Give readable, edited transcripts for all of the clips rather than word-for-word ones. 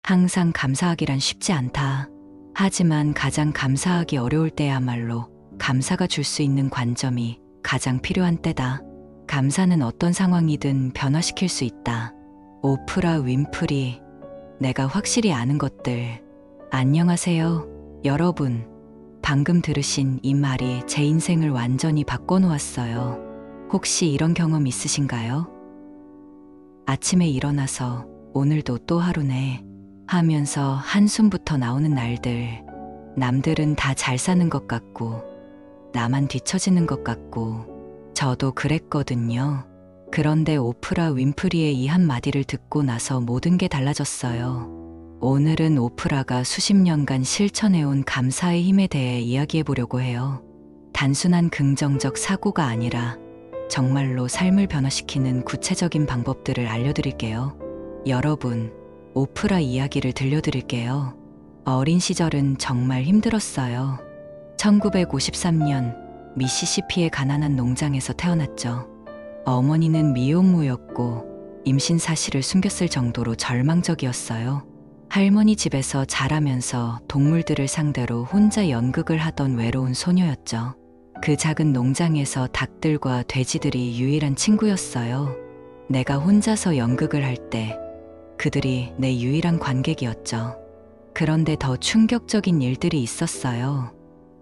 항상 감사하기란 쉽지 않다. 하지만 가장 감사하기 어려울 때야말로 감사가 줄 수 있는 관점이 가장 필요한 때다. 감사는 어떤 상황이든 변화시킬 수 있다. 오프라 윈프리, 내가 확실히 아는 것들. 안녕하세요, 여러분. 방금 들으신 이 말이 제 인생을 완전히 바꿔놓았어요. 혹시 이런 경험 있으신가요? 아침에 일어나서 오늘도 또 하루네 하면서 한숨부터 나오는 날들. 남들은 다 잘 사는 것 같고 나만 뒤처지는 것 같고 저도 그랬거든요. 그런데 오프라 윈프리의 이 한마디를 듣고 나서 모든 게 달라졌어요. 오늘은 오프라가 수십 년간 실천해온 감사의 힘에 대해 이야기해 보려고 해요. 단순한 긍정적 사고가 아니라 정말로 삶을 변화시키는 구체적인 방법들을 알려드릴게요. 여러분, 오프라 이야기를 들려드릴게요. 어린 시절은 정말 힘들었어요. 1953년 미시시피의 가난한 농장에서 태어났죠. 어머니는 미혼모였고 임신 사실을 숨겼을 정도로 절망적이었어요. 할머니 집에서 자라면서 동물들을 상대로 혼자 연극을 하던 외로운 소녀였죠. 그 작은 농장에서 닭들과 돼지들이 유일한 친구였어요. 내가 혼자서 연극을 할 때 그들이 내 유일한 관객이었죠. 그런데 더 충격적인 일들이 있었어요.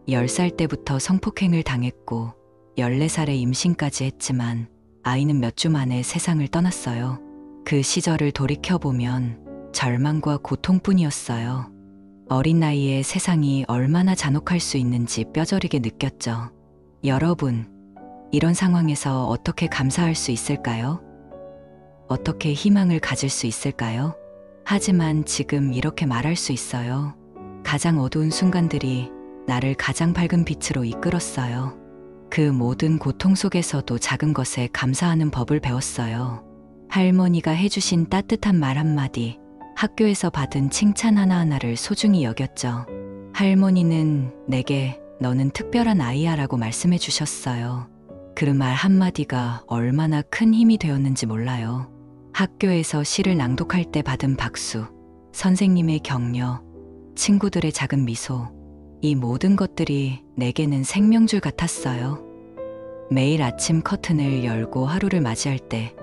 10살 때부터 성폭행을 당했고 14살에 임신까지 했지만 아이는 몇 주 만에 세상을 떠났어요. 그 시절을 돌이켜보면 절망과 고통뿐이었어요. 어린 나이에 세상이 얼마나 잔혹할 수 있는지 뼈저리게 느꼈죠. 여러분, 이런 상황에서 어떻게 감사할 수 있을까요? 어떻게 희망을 가질 수 있을까요? 하지만 지금 이렇게 말할 수 있어요. 가장 어두운 순간들이 나를 가장 밝은 빛으로 이끌었어요. 그 모든 고통 속에서도 작은 것에 감사하는 법을 배웠어요. 할머니가 해주신 따뜻한 말 한마디, 학교에서 받은 칭찬 하나하나를 소중히 여겼죠. 할머니는 내게 너는 특별한 아이야 라고 말씀해 주셨어요. 그 말 한마디가 얼마나 큰 힘이 되었는지 몰라요. 학교에서 시를 낭독할 때 받은 박수, 선생님의 격려, 친구들의 작은 미소, 이 모든 것들이 내게는 생명줄 같았어요. 매일 아침 커튼을 열고 하루를 맞이할 때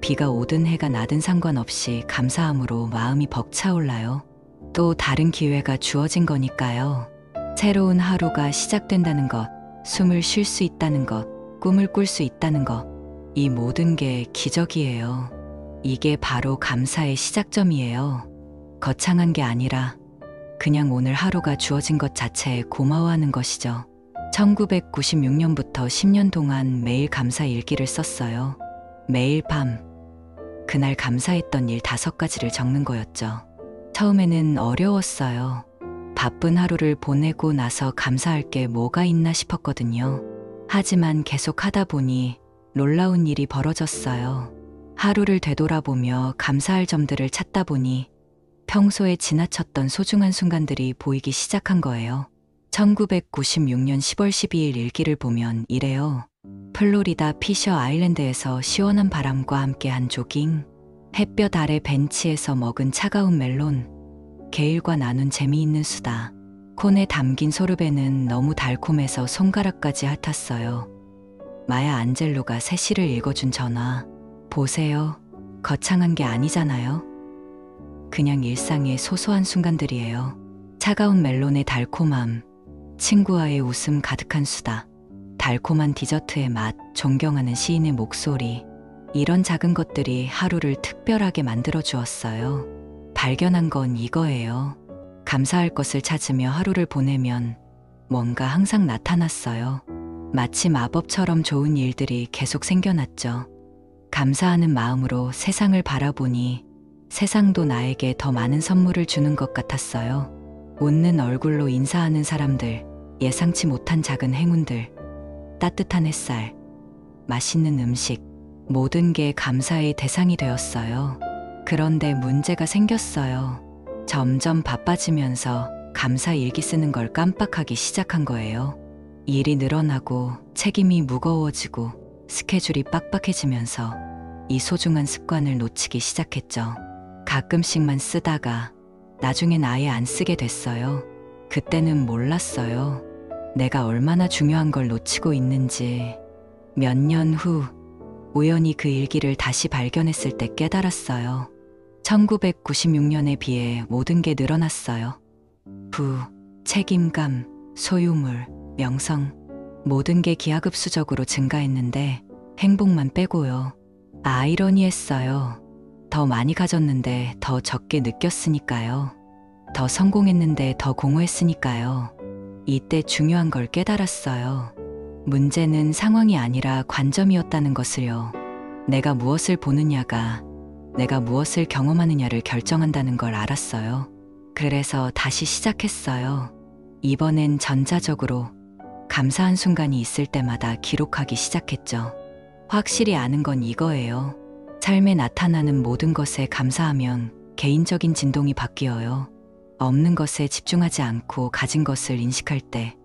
비가 오든 해가 나든 상관없이 감사함으로 마음이 벅차올라요. 또 다른 기회가 주어진 거니까요. 새로운 하루가 시작된다는 것, 숨을 쉴 수 있다는 것, 꿈을 꿀 수 있다는 것, 이 모든 게 기적이에요. 이게 바로 감사의 시작점이에요. 거창한 게 아니라 그냥 오늘 하루가 주어진 것 자체에 고마워하는 것이죠. 1996년부터 10년 동안 매일 감사 일기를 썼어요. 매일 밤, 그날 감사했던 일 5가지를 적는 거였죠. 처음에는 어려웠어요. 바쁜 하루를 보내고 나서 감사할 게 뭐가 있나 싶었거든요. 하지만 계속 하다 보니 놀라운 일이 벌어졌어요. 하루를 되돌아보며 감사할 점들을 찾다 보니 평소에 지나쳤던 소중한 순간들이 보이기 시작한 거예요. 1996년 10월 12일 일기를 보면 이래요. 플로리다 피셔 아일랜드에서 시원한 바람과 함께한 조깅, 햇볕 아래 벤치에서 먹은 차가운 멜론, 게일과 나눈 재미있는 수다, 콘에 담긴 소르베는 너무 달콤해서 손가락까지 핥았어요. 마야 안젤로가 새 시를 읽어준 전화. 보세요. 거창한 게 아니잖아요. 그냥 일상의 소소한 순간들이에요. 차가운 멜론의 달콤함, 친구와의 웃음 가득한 수다, 달콤한 디저트의 맛, 존경하는 시인의 목소리. 이런 작은 것들이 하루를 특별하게 만들어 주었어요. 발견한 건 이거예요. 감사할 것을 찾으며 하루를 보내면 뭔가 항상 나타났어요. 마치 마법처럼 좋은 일들이 계속 생겨났죠. 감사하는 마음으로 세상을 바라보니 세상도 나에게 더 많은 선물을 주는 것 같았어요. 웃는 얼굴로 인사하는 사람들, 예상치 못한 작은 행운들, 따뜻한 햇살, 맛있는 음식, 모든 게 감사의 대상이 되었어요. 그런데 문제가 생겼어요. 점점 바빠지면서 감사 일기 쓰는 걸 깜빡하기 시작한 거예요. 일이 늘어나고 책임이 무거워지고 스케줄이 빡빡해지면서 이 소중한 습관을 놓치기 시작했죠. 가끔씩만 쓰다가 나중엔 아예 안 쓰게 됐어요. 그때는 몰랐어요. 내가 얼마나 중요한 걸 놓치고 있는지. 몇 년 후 우연히 그 일기를 다시 발견했을 때 깨달았어요. 1996년에 비해 모든 게 늘어났어요. 부, 책임감, 소유물, 명성, 모든 게 기하급수적으로 증가했는데 행복만 빼고요. 아이러니했어요. 더 많이 가졌는데 더 적게 느꼈으니까요. 더 성공했는데 더 공허했으니까요. 이때 중요한 걸 깨달았어요. 문제는 상황이 아니라 관점이었다는 것을요. 내가 무엇을 보느냐가 내가 무엇을 경험하느냐를 결정한다는 걸 알았어요. 그래서 다시 시작했어요. 이번엔 전자적으로 감사한 순간이 있을 때마다 기록하기 시작했죠. 확실히 아는 건 이거예요. 삶에 나타나는 모든 것에 감사하면 개인적인 진동이 바뀌어요. 없는 것에 집중하지 않고 가진 것을 인식할 때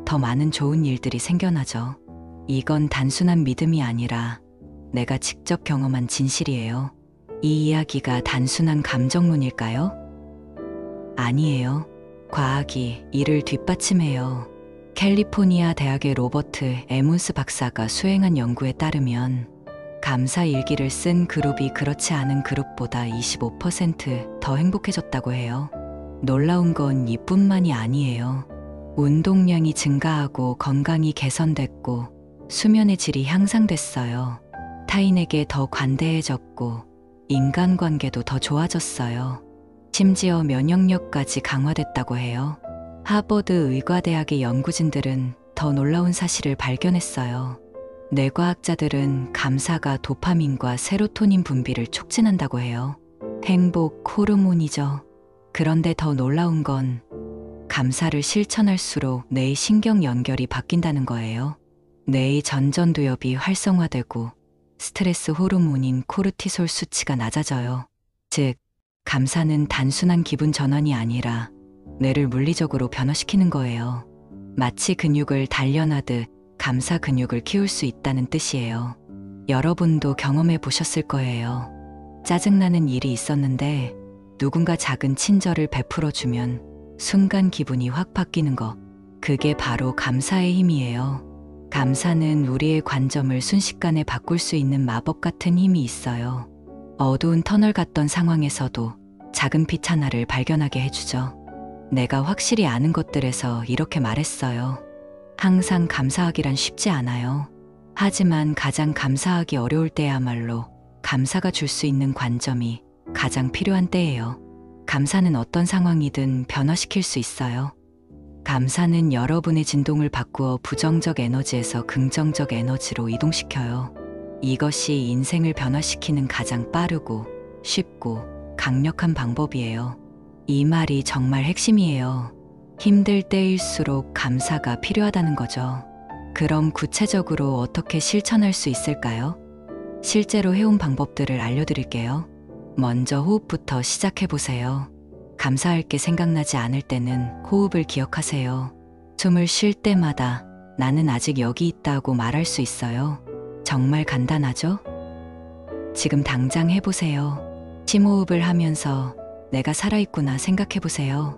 더 많은 좋은 일들이 생겨나죠. 이건 단순한 믿음이 아니라 내가 직접 경험한 진실이에요. 이 이야기가 단순한 감정론일까요? 아니에요. 과학이 이를 뒷받침해요. 캘리포니아 대학의 로버트 에문스 박사가 수행한 연구에 따르면 감사 일기를 쓴 그룹이 그렇지 않은 그룹보다 25% 더 행복해졌다고 해요. 놀라운 건 이뿐만이 아니에요. 운동량이 증가하고 건강이 개선됐고 수면의 질이 향상됐어요. 타인에게 더 관대해졌고 인간관계도 더 좋아졌어요. 심지어 면역력까지 강화됐다고 해요. 하버드 의과대학의 연구진들은 더 놀라운 사실을 발견했어요. 뇌과학자들은 감사가 도파민과 세로토닌 분비를 촉진한다고 해요. 행복 호르몬이죠. 그런데 더 놀라운 건 감사를 실천할수록 뇌의 신경 연결이 바뀐다는 거예요. 뇌의 전전두엽이 활성화되고 스트레스 호르몬인 코르티솔 수치가 낮아져요. 즉, 감사는 단순한 기분 전환이 아니라 뇌를 물리적으로 변화시키는 거예요. 마치 근육을 단련하듯 감사 근육을 키울 수 있다는 뜻이에요. 여러분도 경험해 보셨을 거예요. 짜증나는 일이 있었는데 누군가 작은 친절을 베풀어주면 순간 기분이 확 바뀌는 것. 그게 바로 감사의 힘이에요. 감사는 우리의 관점을 순식간에 바꿀 수 있는 마법 같은 힘이 있어요. 어두운 터널 같던 상황에서도 작은 빛 하나를 발견하게 해주죠. 내가 확실히 아는 것들에서 이렇게 말했어요. 항상 감사하기란 쉽지 않아요. 하지만 가장 감사하기 어려울 때야말로 감사가 줄 수 있는 관점이 가장 필요한 때예요. 감사는 어떤 상황이든 변화시킬 수 있어요. 감사는 여러분의 진동을 바꾸어 부정적 에너지에서 긍정적 에너지로 이동시켜요. 이것이 인생을 변화시키는 가장 빠르고 쉽고 강력한 방법이에요. 이 말이 정말 핵심이에요. 힘들 때일수록 감사가 필요하다는 거죠. 그럼 구체적으로 어떻게 실천할 수 있을까요? 실제로 해온 방법들을 알려드릴게요. 먼저 호흡부터 시작해보세요. 감사할 게 생각나지 않을 때는 호흡을 기억하세요. 숨을 쉴 때마다 나는 아직 여기 있다고 말할 수 있어요. 정말 간단하죠? 지금 당장 해보세요. 심호흡을 하면서 내가 살아있구나 생각해보세요.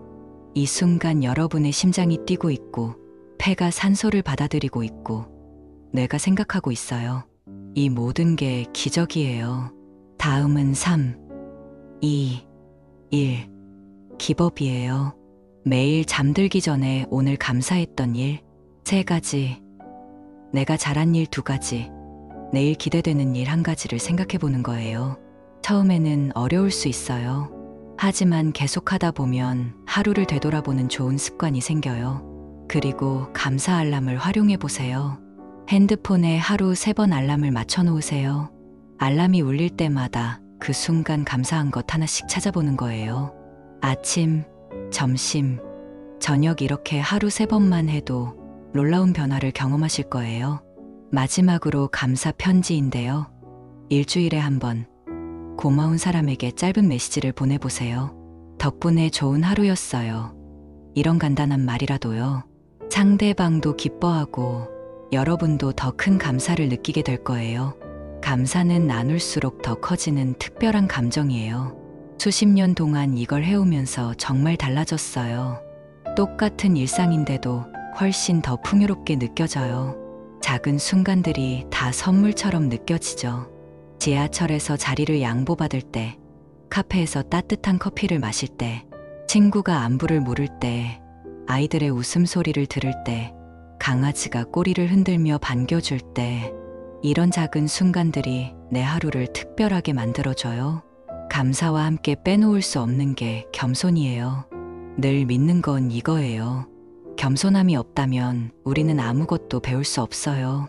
이 순간 여러분의 심장이 뛰고 있고 폐가 산소를 받아들이고 있고 뇌가 생각하고 있어요. 이 모든 게 기적이에요. 다음은 3, 2, 1. 기법이에요. 매일 잠들기 전에 오늘 감사했던 일 3가지, 내가 잘한 일 2가지, 내일 기대되는 일 1가지를 생각해 보는 거예요. 처음에는 어려울 수 있어요. 하지만 계속하다 보면 하루를 되돌아보는 좋은 습관이 생겨요. 그리고 감사 알람을 활용해 보세요. 핸드폰에 하루 3번 알람을 맞춰 놓으세요. 알람이 울릴 때마다 그 순간 감사한 것 하나씩 찾아보는 거예요. 아침, 점심, 저녁 이렇게 하루 3번만 해도 놀라운 변화를 경험하실 거예요. 마지막으로 감사 편지인데요. 일주일에 1번 고마운 사람에게 짧은 메시지를 보내보세요. 덕분에 좋은 하루였어요. 이런 간단한 말이라도요. 상대방도 기뻐하고 여러분도 더 큰 감사를 느끼게 될 거예요. 감사는 나눌수록 더 커지는 특별한 감정이에요. 수십 년 동안 이걸 해오면서 정말 달라졌어요. 똑같은 일상인데도 훨씬 더 풍요롭게 느껴져요. 작은 순간들이 다 선물처럼 느껴지죠. 지하철에서 자리를 양보받을 때, 카페에서 따뜻한 커피를 마실 때, 친구가 안부를 물을 때, 아이들의 웃음소리를 들을 때, 강아지가 꼬리를 흔들며 반겨줄 때, 이런 작은 순간들이 내 하루를 특별하게 만들어줘요. 감사와 함께 빼놓을 수 없는 게 겸손이에요. 늘 믿는 건 이거예요. 겸손함이 없다면 우리는 아무것도 배울 수 없어요.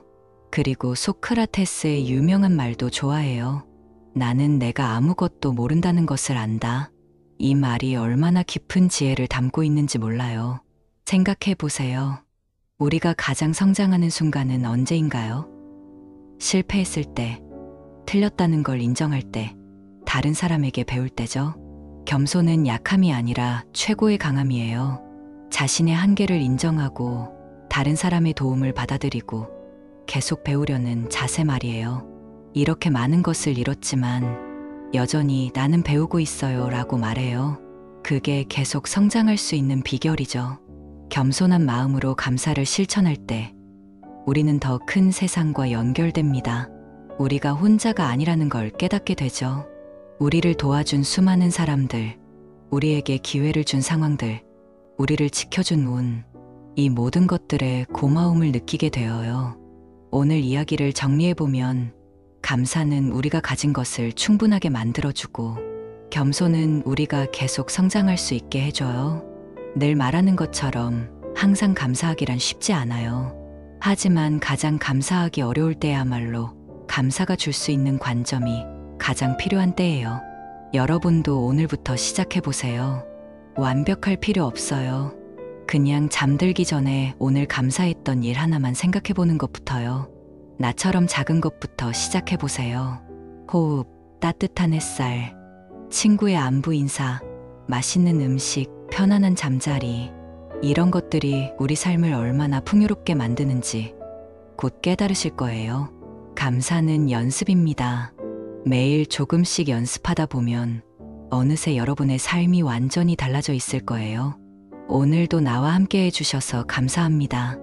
그리고 소크라테스의 유명한 말도 좋아해요. 나는 내가 아무것도 모른다는 것을 안다. 이 말이 얼마나 깊은 지혜를 담고 있는지 몰라요. 생각해 보세요. 우리가 가장 성장하는 순간은 언제인가요? 실패했을 때, 틀렸다는 걸 인정할 때, 다른 사람에게 배울 때죠. 겸손은 약함이 아니라 최고의 강함이에요. 자신의 한계를 인정하고 다른 사람의 도움을 받아들이고 계속 배우려는 자세 말이에요. 이렇게 많은 것을 잃었지만 여전히 나는 배우고 있어요 라고 말해요. 그게 계속 성장할 수 있는 비결이죠. 겸손한 마음으로 감사를 실천할 때 우리는 더 큰 세상과 연결됩니다. 우리가 혼자가 아니라는 걸 깨닫게 되죠. 우리를 도와준 수많은 사람들, 우리에게 기회를 준 상황들, 우리를 지켜준 운, 이 모든 것들에 고마움을 느끼게 되어요. 오늘 이야기를 정리해보면 감사는 우리가 가진 것을 충분하게 만들어주고 겸손은 우리가 계속 성장할 수 있게 해줘요. 늘 말하는 것처럼 항상 감사하기란 쉽지 않아요. 하지만 가장 감사하기 어려울 때야말로 감사가 줄 수 있는 관점이 가장 필요한 때예요. 여러분도 오늘부터 시작해보세요. 완벽할 필요 없어요. 그냥 잠들기 전에 오늘 감사했던 일 하나만 생각해보는 것부터요. 나처럼 작은 것부터 시작해보세요. 호흡, 따뜻한 햇살, 친구의 안부 인사, 맛있는 음식, 편안한 잠자리, 이런 것들이 우리 삶을 얼마나 풍요롭게 만드는지 곧 깨달으실 거예요. 감사는 연습입니다. 매일 조금씩 연습하다 보면 어느새 여러분의 삶이 완전히 달라져 있을 거예요. 오늘도 나와 함께 해주셔서 감사합니다.